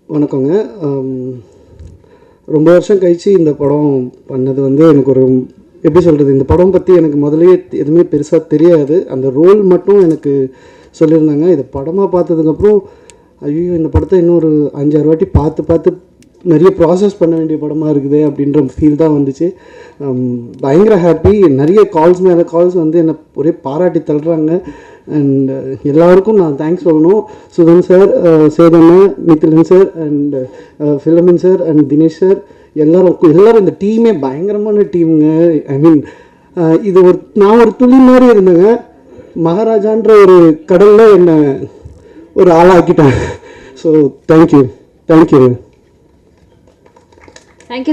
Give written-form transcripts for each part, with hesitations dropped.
வணக்கங்க. ரொம்ப வருஷம் கழிச்சு இந்த படம் பண்ணது வந்து எனக்கு ஒரு எப்படி சொல்கிறது, இந்த படம் பற்றி எனக்கு முதலே எதுவுமே பெருசாக தெரியாது. அந்த ரோல் மட்டும் எனக்கு சொல்லியிருந்தாங்க. இதை படமாக பார்த்ததுக்கப்புறம் ஐயோ இந்த படத்தை இன்னொரு 5-6 வாட்டி பார்த்து நிறைய ப்ராசஸ் பண்ண வேண்டிய படமாக இருக்குது அப்படின்ற ஃபீல் தான் வந்துச்சு. பயங்கர ஹாப்பி. நிறைய கால்ஸ் மேலே கால்ஸ் வந்து என்னை ஒரே பாராட்டி தள்ளுறாங்க. அண்ட் எல்லாருக்கும் நான் தேங்க்ஸ் சொல்லணும். சுதன் சார், சேதண்ணா, Nithilan sir, and Philomin sir, and Dinesh sir, எல்லோரும் இந்த டீமே பயங்கரமான டீமுங்க. ஐ மீன் இது நான் ஒரு துளி மாதிரி இருந்தேங்க. மகாராஜான்ற ஒரு கடலில் என்னை ஒரு ஆளாக்கிட்டேன். So thank you. Thank you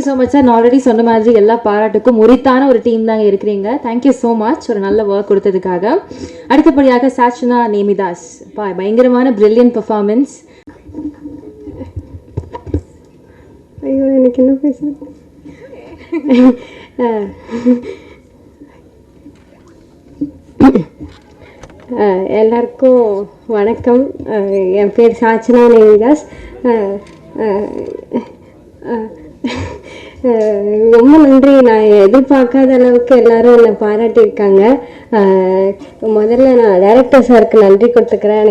so much sir. நான் ஆல்ரெடி சொன்ன மாதிரி எல்லா பாராட்டுக்கும் உரித்தான ஒரு டீம் தாங்க இருக்கிறீங்க. தேங்க்யூ ஸோ மச் ஒரு நல்ல ஒர்க் கொடுத்ததுக்காக. அடுத்தபடியாக சாச்சனா நேமிதாஸ், பயங்கரமான பிரில்லியன்ட் பெர்ஃபார்மன்ஸ். ஐயோ எனக்கு என்ன பேசுறது. எல்லாருக்கும் வணக்கம். என் பேர் சாச்சனா நேமிதாஸ். ரொம்ப நன்றி. நான் எதிர்பார்க்காத அளவுக்கு எல்லாரும் என்னை பாராட்டியிருக்காங்க. முதல்ல நான் டைரக்டர் சாருக்கு நன்றி கொடுத்துக்கிறேன்.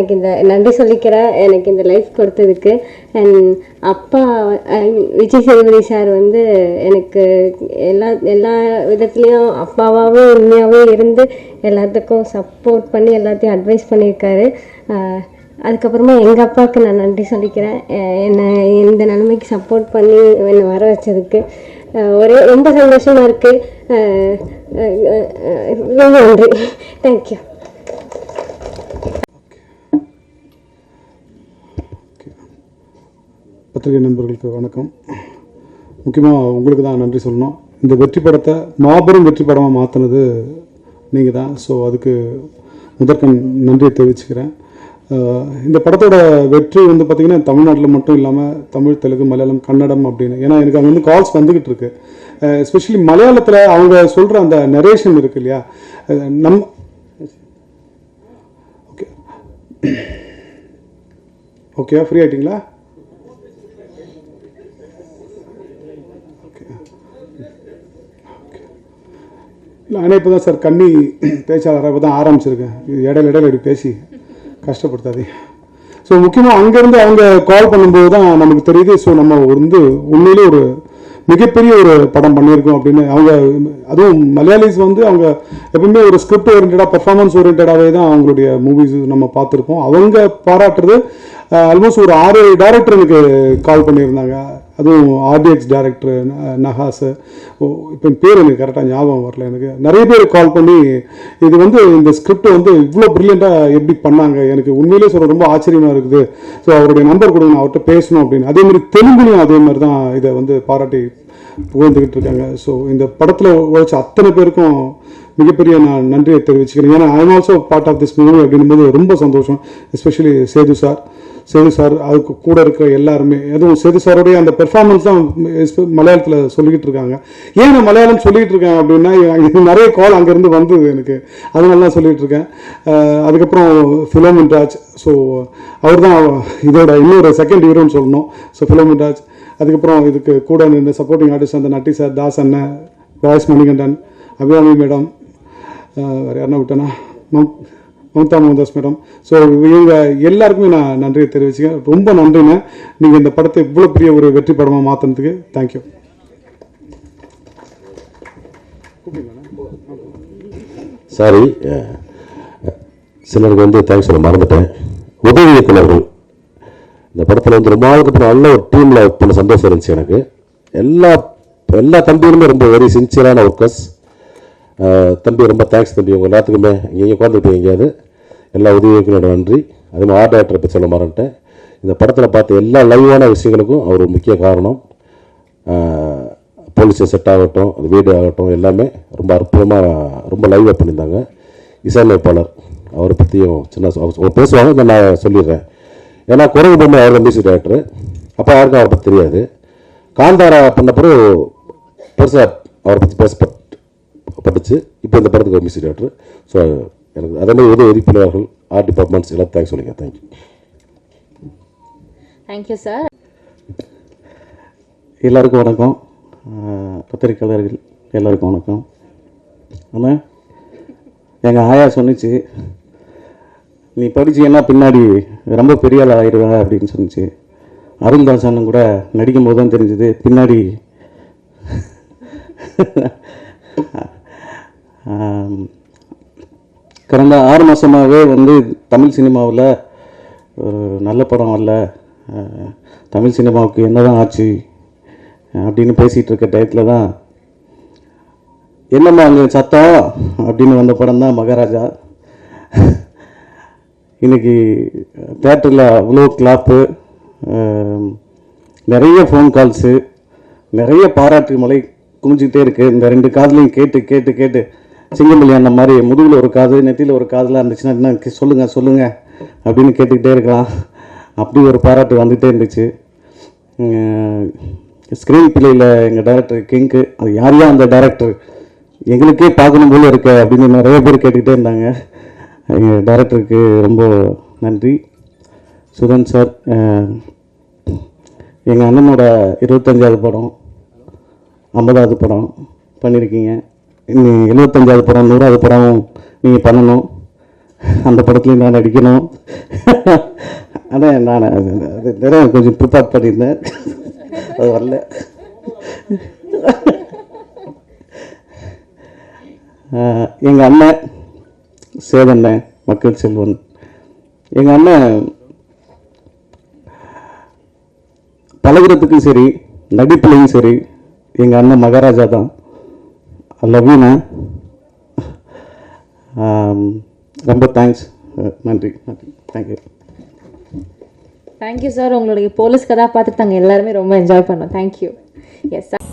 நன்றி சொல்லிக்கிறேன் எனக்கு இந்த லைஃப் கொடுத்ததுக்கு. அண்ட் அப்பா விஜய் சேதுபதி சார் வந்து எனக்கு எல்லா விதத்துலேயும் அப்பாவாகவும் உண்மையாகவும் இருந்து எல்லாத்துக்கும் சப்போர்ட் பண்ணி எல்லாத்தையும் அட்வைஸ் பண்ணியிருக்காரு. அதுக்கப்புறமா எங்கள் அப்பாவுக்கு நான் நன்றி சொல்லிக்கிறேன். என்னை இந்த நிலைமைக்கு சப்போர்ட் பண்ணி என்னை வர வச்சதுக்கு ரொம்ப சந்தோஷமாக இருக்குது. ரொம்ப நன்றி. தேங்க்யூ. பத்திரிகை நண்பர்களுக்கு வணக்கம். முக்கியமாக உங்களுக்கு தான் நன்றி சொல்லணும். இந்த வெற்றி படத்தை மாபெரும் வெற்றி படமாக மாற்றினது நீங்கள் தான். ஸோ அதுக்கு முதற்கண் நன்றியை தெரிவிச்சுக்கிறேன். இந்த படத்தோட வெற்றி வந்து பார்த்திங்கன்னா தமிழ்நாட்டில் மட்டும் இல்லாமல் தமிழ், தெலுங்கு, மலையாளம், கன்னடம் அப்படின்னு, ஏன்னா எனக்கு அங்கே வந்து கால்ஸ் வந்துக்கிட்டு இருக்கு. எஸ்பெஷலி மலையாளத்தில் அவங்க சொல்கிற அந்த நரேஷன் இருக்கு இல்லையா, ஓகே ஓகே ஃப்ரீ ஆகிட்டிங்களா? ஓகே இல்லை, ஆனால் இப்போ தான் சார் கன்னி பேச்சாளராக இப்போ தான் ஆரம்பிச்சிருக்கேன். இடையில இப்படி பேசி கஷ்டப்படுத்தாதே. ஸோ முக்கியமாக அங்கேருந்து அவங்க கால் பண்ணும்போது தான் நமக்கு தெரியுது. ஸோ நம்ம வந்து உண்மையிலே ஒரு மிகப்பெரிய ஒரு படம் பண்ணியிருக்கோம் அப்படின்னு. அவங்க அதுவும் மலையாளிஸ் வந்து அவங்க எப்பவுமே ஒரு ஸ்கிரிப்ட் ஓரியன்டாக, பர்ஃபார்மன்ஸ் ஓரியன்டாகவே தான் அவங்களுடைய மூவிஸ் நம்ம பார்த்துருக்கோம். அவங்க பாராட்டுறது ஆல்மோஸ்ட் ஒரு 6 டைரக்டர் எனக்கு கால் பண்ணியிருந்தாங்க. அதுவும் ஆர்டிஎக்ஸ் டைரக்டர் நஹாஸ், இப்போ பேர் எனக்கு கரெக்டாக ஞாபகம் வரல. எனக்கு நிறைய பேர் கால் பண்ணி இது வந்து இந்த ஸ்கிரிப்ட் வந்து இவ்வளோ ப்ரில்லியண்ட்டாக எப்படி பண்ணாங்க, எனக்கு உண்மையிலே சொல்ல ரொம்ப ஆச்சரியமாக இருக்குது. ஸோ அவருடைய நம்பர் கொடுங்க, அவர்கிட்ட பேசணும் அப்படின்னு. அதேமாதிரி தெலுங்குலையும் அதே மாதிரி தான் இதை வந்து பாராட்டி புகழ்ந்துக்கிட்டு இருக்காங்க. ஸோ இந்த படத்தில் உழைச்ச அத்தனை பேருக்கும் மிகப்பெரிய நான் நன்றியை தெரிவிச்சுக்கிறேன். ஏன்னா I am also part of this movie அப்படிங்கும்போது ரொம்ப சந்தோஷம். எஸ்பெஷலி சேது சார் அதுக்கு கூட இருக்கிற எல்லாருமே. அதுவும் சேது சாருடைய அந்த பெர்ஃபார்மன்ஸ் தான் மலையாளத்தில் சொல்லிக்கிட்டு இருக்காங்க. ஏன் நான் மலையாளம் சொல்லிகிட்டு இருக்கேன் அப்படின்னா, நிறைய கால் அங்கேருந்து வந்தது எனக்கு, அதனால தான் சொல்லிகிட்டு இருக்கேன். அதுக்கப்புறம் ஃபிலோமின் ராஜ், ஸோ அவர் தான் இதோட இன்னொரு செகண்ட் ஹீரோன்னு சொல்லணும். ஸோ ஃபிலோமின் ராஜ். அதுக்கப்புறம் இதுக்கு கூட இந்த சப்போர்ட்டிங் ஆர்டிஸ்ட் அந்த நட்டி சார், தாஸ் அண்ணன், ராய்ஸ் மணிகண்டன், அபிராமி மேடம், வேறு யாருன்னா விட்டேன்னா மம்தா மோகன்தாஸ் மேடம். ஸோ இவங்க எல்லாருக்குமே நான் நன்றியை தெரிவிச்சுக்கேன். ரொம்ப நன்றிங்க. நீங்கள் இந்த படத்தை இவ்வளோ பெரிய ஒரு வெற்றி படமாக மாற்றினதுக்கு தேங்க்யூ. சாரி, சிலருக்கு வந்து தேங்க்ஸ் சொல்ல மறந்துட்டேன். உதவி இயக்குநர்கள் இந்த படத்தில் வந்து ரொம்ப நாளுக்கு அப்புறம் நல்ல ஒரு டீமில் ஒர்க் பண்ண சந்தோஷம் இருந்துச்சு எனக்கு. எல்லா தம்பியுமே ரொம்ப வெரி சின்சியரான ஒர்க்கர்ஸ். தம்பி ரொம்ப தேங்க்ஸ் தம்பி. உங்கள் எல்லாத்துக்குமே இங்கே உட்காந்துட்டு எங்கேயாவது எல்லா உதவிகளோட நன்றி. அதே மாதிரி ஆர்ட் டைரக்டரை பற்றி சொல்ல மாறேன்ட்டேன். இந்த படத்தில் பார்த்த எல்லா லைவான விஷயங்களுக்கும் அவர் ஒரு முக்கிய காரணம். போலீஸ் செட் ஆகட்டும், அது வீடு ஆகட்டும், எல்லாமே ரொம்ப அற்புதமாக ரொம்ப லைவாக பண்ணியிருந்தாங்க. இசையமைப்பாளர் அவரை பற்றியும் சின்ன பேசுவாங்க, நான் சொல்லிடுறேன். ஏன்னா குரங்கு பொம்மை அவர் தான் மியூசிக் டைரக்டர். அப்போ யாருக்கும் அவரை பற்றி தெரியாது. காந்தாரா பண்ண பிறகு பெருசாக அவரை பற்றி பேசப்பட்டுச்சு. இப்போ இந்த படத்துக்கு மியூசிக் டைரக்டர். ஸோ எனக்கு அதே மாதிரி உதவி உறுப்பினர்கள் ஆர்ட் டிபார்ட்மெண்ட்ஸ் எல்லாம் தேங்க்ஸ் சொல்லுங்கள். தேங்க்யூ. Thank you sir. எல்லாருக்கும் வணக்கம். பத்திரிக்கையாளர்கள் எல்லாருக்கும் வணக்கம். ஆனால் எங்கள் ஆயா சொன்னிச்சு, நீ படிச்சீங்கன்னா பின்னாடி ரொம்ப பெரிய ஆள் ஆயிடுவ அப்படின்னு சொன்னிச்சு. அருள்தாசன் கூட நடிக்கும் போது தான் தெரிஞ்சுது பின்னாடி கடந்த 6 மாதமாகவே வந்து தமிழ் சினிமாவில் ஒரு நல்ல படம் வரல, தமிழ் சினிமாவுக்கு என்ன தான் ஆச்சு அப்படின்னு பேசிகிட்டு இருக்க டயத்தில் தான் என்னம்மா அங்கே சத்தம் அப்படின்னு வந்த படம் தான் மகாராஜா. இன்றைக்கி தேட்டரில் அவ்வளோ கிளாப்பு, நிறைய ஃபோன் கால்ஸு, நிறைய பாராட்டு மலை குமிஞ்சிக்கிட்டே இருக்குது. இந்த 2 காதுலையும் கேட்டு கேட்டு கேட்டு சிங்கமல்லி அந்த மாதிரி முதுகில் ஒரு காது நெத்தியில் ஒரு காதெலாம் இருந்துச்சுன்னா என்ன சொல்லுங்கள் சொல்லுங்கள் அப்படின்னு கேட்டுக்கிட்டே இருக்கலாம். அப்படி ஒரு பாராட்டு வந்துகிட்டே இருந்துச்சு. ஸ்க்ரீன் பிளேயில் எங்கள் டைரக்டர் கிங்க்கு, அது யாரையும் அந்த டைரக்டர் எங்களுக்கே பார்க்கணும் போல இருக்க அப்படின்னு நிறைய பேர் கேட்டுக்கிட்டே இருந்தாங்க. எங்கள் டைரக்டருக்கு ரொம்ப நன்றி. சுதன் சார், எங்கள் அண்ணனோட 25வது படம், 50வது படம் பண்ணியிருக்கீங்க. இன்னும் 75வது படம், 100வது படம் நீங்கள் பண்ணணும். அந்த படத்துலையும் நான் நடிக்கணும். ஆனால் நான் அது நிறைய கொஞ்சம் ப்ரிப்பேர் பண்ணியிருந்தேன், அது வரல. எங்கள் அண்ணன் சேதண்ணன், மக்கள் செல்வன், எங்கள் அண்ணன் பழகிறதுக்கும் சரி நடிப்புலையும் சரி எங்கள் அண்ணன் மகாராஜா தான். லவ்யூண்ணா, ரொம்ப தேங்க்ஸ். நன்றி நன்றி. தேங்க்யூ. Thank you sir. உங்களுடைய போலீஸ் கதாபாத்திரத்தை எல்லாருமே ரொம்ப என்ஜாய் பண்ணோம். தேங்க்யூ. Yes sir.